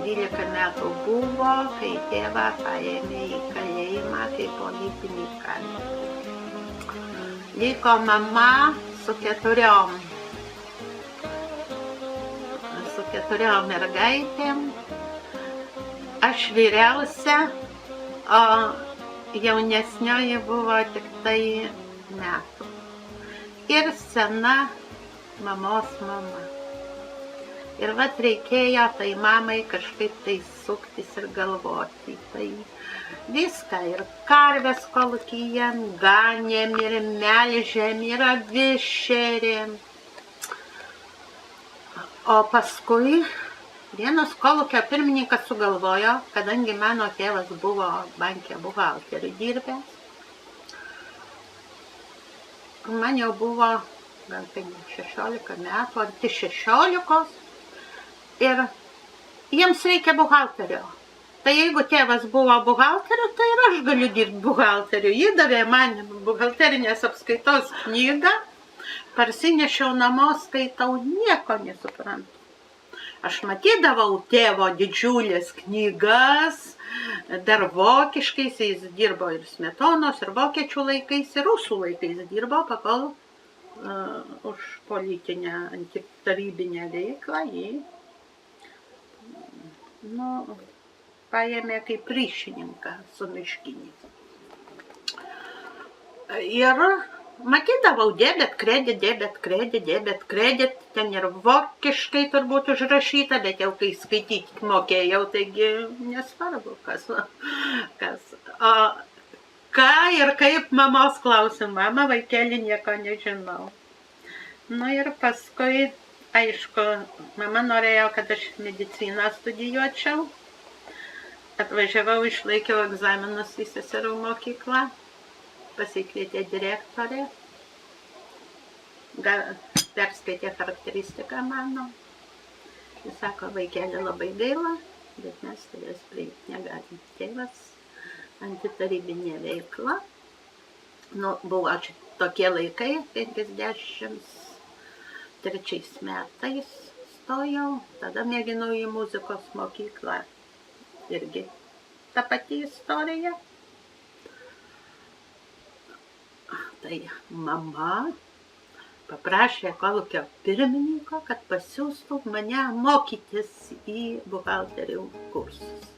12 metų buvo, kai tėvą paėmė į kalėjimą kaip politinį kalinį. Liko mama su 4 mergaitėm. Aš vyriausia, o jaunesnioji buvo tik tai metų. Ir sena mamos mama. Ir vat reikėjo tai mamai kažkaip tai suktis ir galvoti. Tai viską ir karves kolūkyje ganėm ir melžėm ir avis šėrėm. O paskui vienas kolūkio pirmininkas sugalvojo, kadangi mano tėvas buvo banke buhalteriu dirbęs, man jau buvo gal 16 metų, arti 16, ir jiems reikia buhalterio. Tai jeigu tėvas buvo buhalteriu, tai ir aš galiu dirbti buhalteriu. Jį davė man buhalterinės apskaitos knygą, parsinešiau namo, skaitau, nieko nesuprantu. Aš matydavau tėvo didžiulės knygas, dar vokiškais, jis dirbo ir Smetonos, ir vokiečių laikais, ir rusų laikais dirbo, pakol už politinę antitarybinę veiklą jį paėmė kaip ryšininką su miškinį. Ir matydavau debet kredit, ten ir vokiškai turbūt užrašyta, bet jau kai skaityti mokėjau, taigi nesvarbu, kas. O ką ir kaip mamos klausiu, mama, vaikeli, nieko nežinau. Ir paskui, aišku, mama norėjo, kad aš mediciną studijuočiau. Atvažiavau, išlaikiau egzaminus į seserų mokyklą. Pasikvietė direktorė, perskaitė charakteristiką mano. Jis sako, vaikeli, labai gaila, bet mes tavęs priimti negalim. Tėvas, antitarybinė veikla. Buvo tokie laikai, 53 metais stojau, tada mėginau į muzikos mokyklą. Irgi ta pati istorija. Tai mama paprašė kolūkio pirmininko, kad pasiųstų mane mokytis į buhalterių kursus.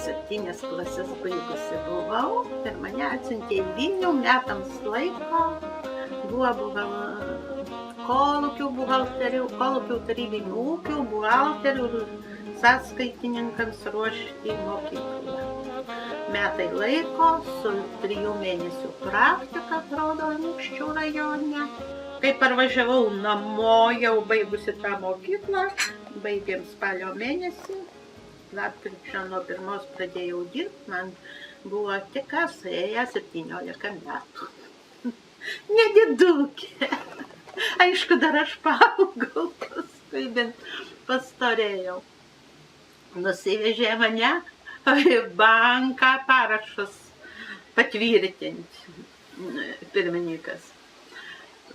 7 klases baigusi buvau ir mane atsiuntė į Vilnių metams laiko. Buvo kolūkių tarybinių ūkių, buhalterių ir sąskaitininkams ruošti mokyklą. Metai laiko su 3 mėnesių praktika, atrodo, Anykščių rajone. Kai parvažiavau namo, jau baigusi tą mokyklą, baigėm spalio mėnesį, lapkričio nuo 1 pradėjau dirbti, man buvo tik suėję 17 metų. Nedidukė. Aišku, dar aš paaugau, paskui bent pastorėjau. Nusivežė mane į banką parašus patvirtinti pirmininkas.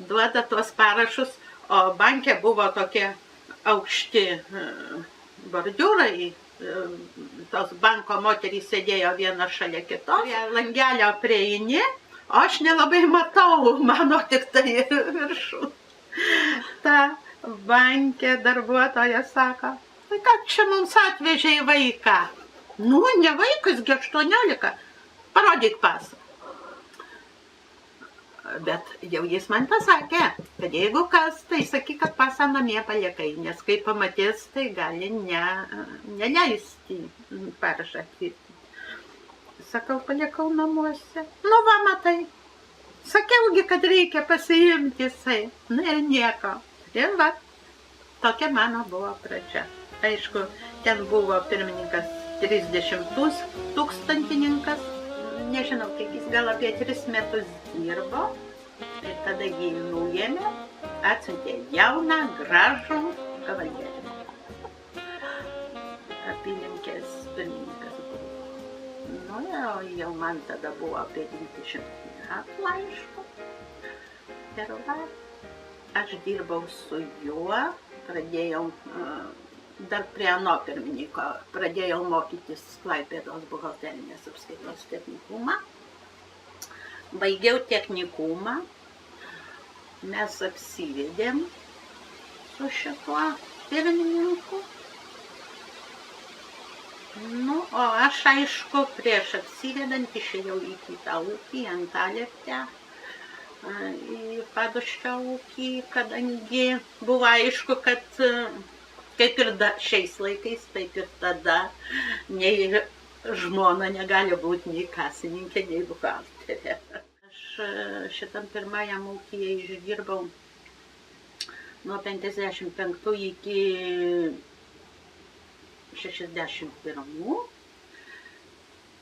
Duoda tuos parašus, o banke buvo tokie aukšti bordiūrai, tos banko moterys sėdėjo viena šalia kitos, prie langelio prieini, o aš nelabai matau, mano tik tai viršų. Ta banke darbuotoja sako, tai ką čia mums atvežė į vaiką? Ne vaikas, 18, parodyk pasą. Bet jau jis man pasakė, kad jeigu kas, tai sakyk, kad pasą namie paliekai, nes kai pamatys, tai gali neleisti parašą tvirtinti. Sakau, paliekau namuose. Va, matai. Sakiaugi, kad reikia pasiimti jisai. Ir nieko. Ir va, tokia mano buvo pradžia. Aišku, ten buvo pirmininkas 30-tūkstantininkas. Nežinau, kiek jis gal apie 3 metus dirbo. Ir tada jį nuėmė, atsiuntė jauną, gražų kavalierį. Apylinkės pirmininkas buvo. Jau man tada buvo apie 20 metų, aišku. Ir va, aš dirbau su juo, pradėjau dar prie ano pirmininko pradėjau mokytis Klaipėdos buhalterinės apskaitos technikumą. Baigiau technikumą, mes apsivedėm su šituo pirmininku. Nu, o aš, aišku, prieš apsivedant išėjau į kitą ūkį, Antalieptę, į Paduščio ūkį, kadangi buvo aišku, kad kaip ir šiais laikais, taip ir tada nei žmona negali būti nei kasininkė, nei buhalterė. Aš šitam pirmajam ūkyje išdirbau nuo 55 iki 61.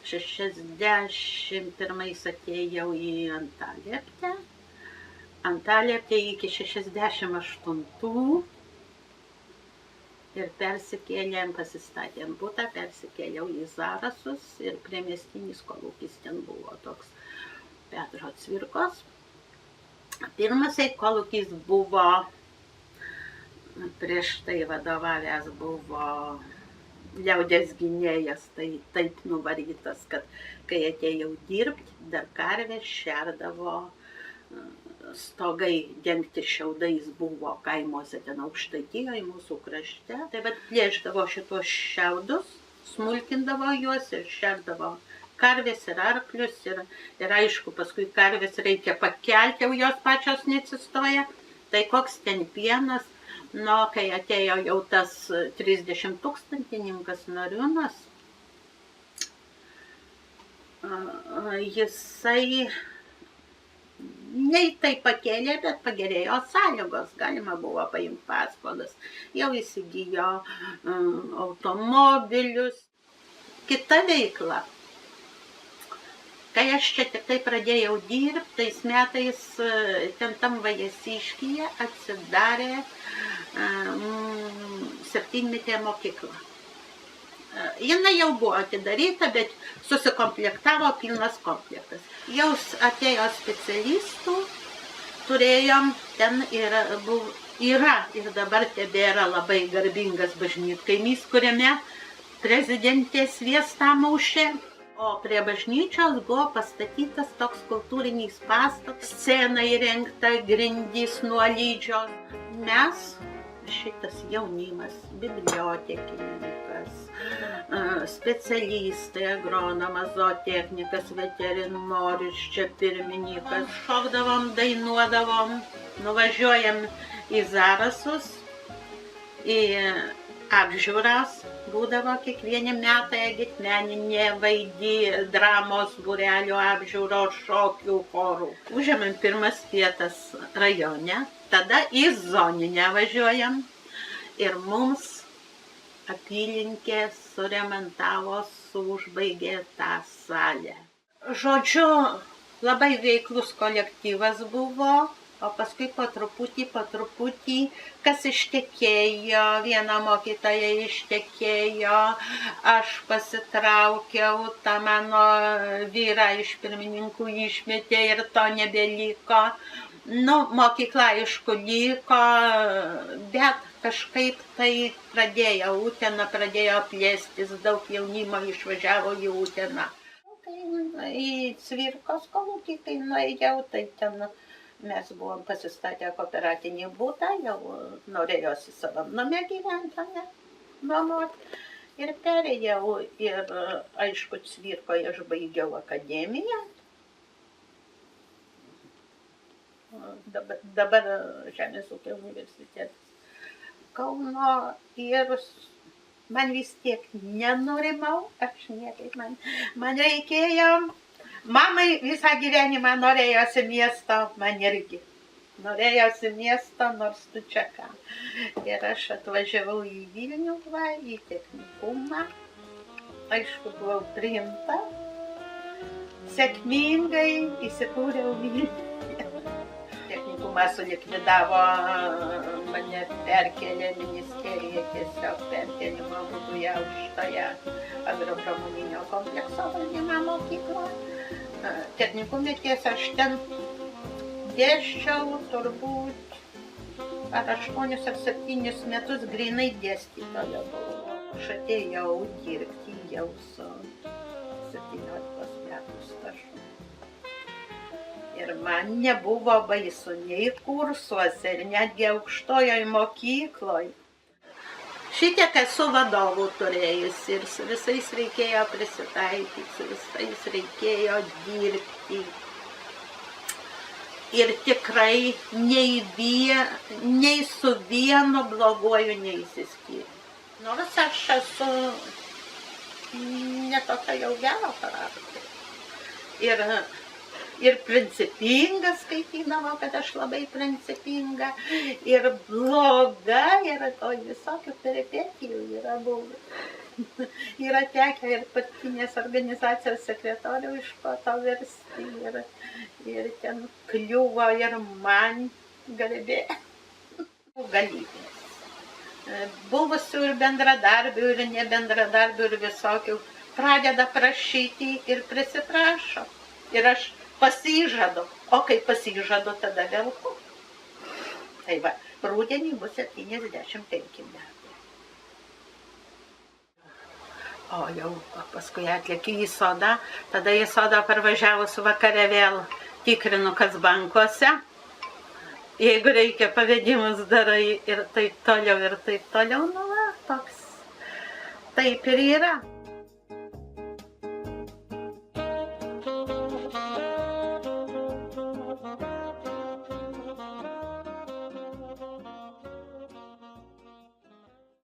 61 atėjau į Antalieptę. Antalieptę iki 68 ir persikėlėm, pasistatėm butą, persikėliau į Zarasus ir priemiestinis kolūkis ten buvo toks Petro Cvirkos. Pirmasai kolūkis buvo, prieš tai vadovavęs buvo liaudės gynėjas, tai taip nuvarytas, kad kai atėjau dirbti, dar karvės šerdavo, stogai dengti šiaudais buvo kaimuose ten Aukštaitijoje, mūsų krašte. Tai vat plėšdavo šitos šiaudus, smulkindavo juos ir šerdavo karvės ir arklius. Ir aišku, paskui karvės reikia pakelti, jau jos pačios neatsistoja. Tai koks ten pienas. Nu, kai atėjo jau tas 30 tūkstantininkas Noriūnas, jisai nei tai pakėlė, bet pagerėjo sąlygos, galima buvo paimti paskolas, jau įsigijo automobilius. Kita veikla. Kai aš čia tik tai pradėjau dirbti, tais metais ten tam Vajasiškyje atsidarė 7-metė mokykla. Jinai jau buvo atidaryta, bet susikomplektavo pilnas komplektas. Jau atėjo specialistų, turėjom, ten yra ir dabar tebėra labai garbingas bažnytkaimys, kuriame prezidentė sviestą mušė. O prie bažnyčios buvo pastatytas toks kultūrinis pastatas, scena įrengta, grindys nuolydžios. Mes, šitas jaunimas, bibliotekininkas, specialistai, agronomas, zootechnikas, veterinorius, čia pirmininkas, šokdavom, dainuodavom, nuvažiuojam į Zarasus, į apžiūras. Būdavo kiekvieni metai agitmeninė, dramos, būrelių apžiūros, šokių, chorų. Užėmėm pirmas vietas rajone, tada į zoninę važiuojam ir mums apylinkė suremontavo, užbaigė tą salę. Žodžiu, labai veiklus kolektyvas buvo. O paskui po truputį, kas ištekėjo, viena mokytoja ištekėjo, aš pasitraukiau, tą mano vyrą iš pirmininkų išmetė ir to nebeliko. Nu, mokykla aišku liko, bet kažkaip tai pradėjo Uteną, pradėjo plėstis, daug jaunimo išvažiavo į Uteną. Į Cvirkos kolūkį, kai nuėjau, tai ten mes buvom pasistatę kooperatinį butą, jau norėjosi savam name gyventi, nuomoti. Ir perėjau ir, aišku, Cvirkoje aš baigiau akademiją. Dabar Žemės ūkio universitetas Kauno ir man vis tiek nenurimau, aš niekaip man reikėjo. Mamai visą gyvenimą norėjosi miesto, man irgi. Norėjosi miesto, nors tu čia ką. Ir aš atvažiavau į Vilnių, į technikumą. Aišku, buvau priimta. Sėkmingai įsikūriau Vilniuje. Technikumą sulikvidavo, mane perkėlė ministerija, tiesiog perkėlimo būdu į aukštąją agropramoninio komplekso valdymo mokyklą. Technikume tiesa, aš ten dėsčiau turbūt ar 8 ar 7 metus grynai dėstytoja buvo. Aš atėjau dirbti jau su 17 metų stažu. Ir man nebuvo baisu nei kursuose, ir netgi aukštojoj mokykloj. Šitiek esu vadovų turėjusi ir su visais reikėjo prisitaikyti, su visais reikėjo dirbti. Ir tikrai nei su vienu bloguoju neįsiskyrė. Nors aš esu netokia jau gero charakterio. Ir principinga skaitydavo, kad aš labai principinga, ir bloga, ir visokių peripetijų yra buvę. Yra tekę ir partinės organizacijos sekretorių iš po to versti, ir ten kliuvo ir man garbė. Galybės. Buvusių ir bendradarbių, ir nebendradarbių, ir visokių pradeda prašyti ir prisiprašo. Ir aš pasižadu, o kai pasižadu, tada velku. Tai va, rudenį bus 75 metų. O jau paskui atlėkiu į sodą, tada į sodą parvažiavus vakare vėl tikrinu, kas bankuose. Jeigu reikia pavedimus darai ir taip toliau, nu va, toks. Taip ir yra.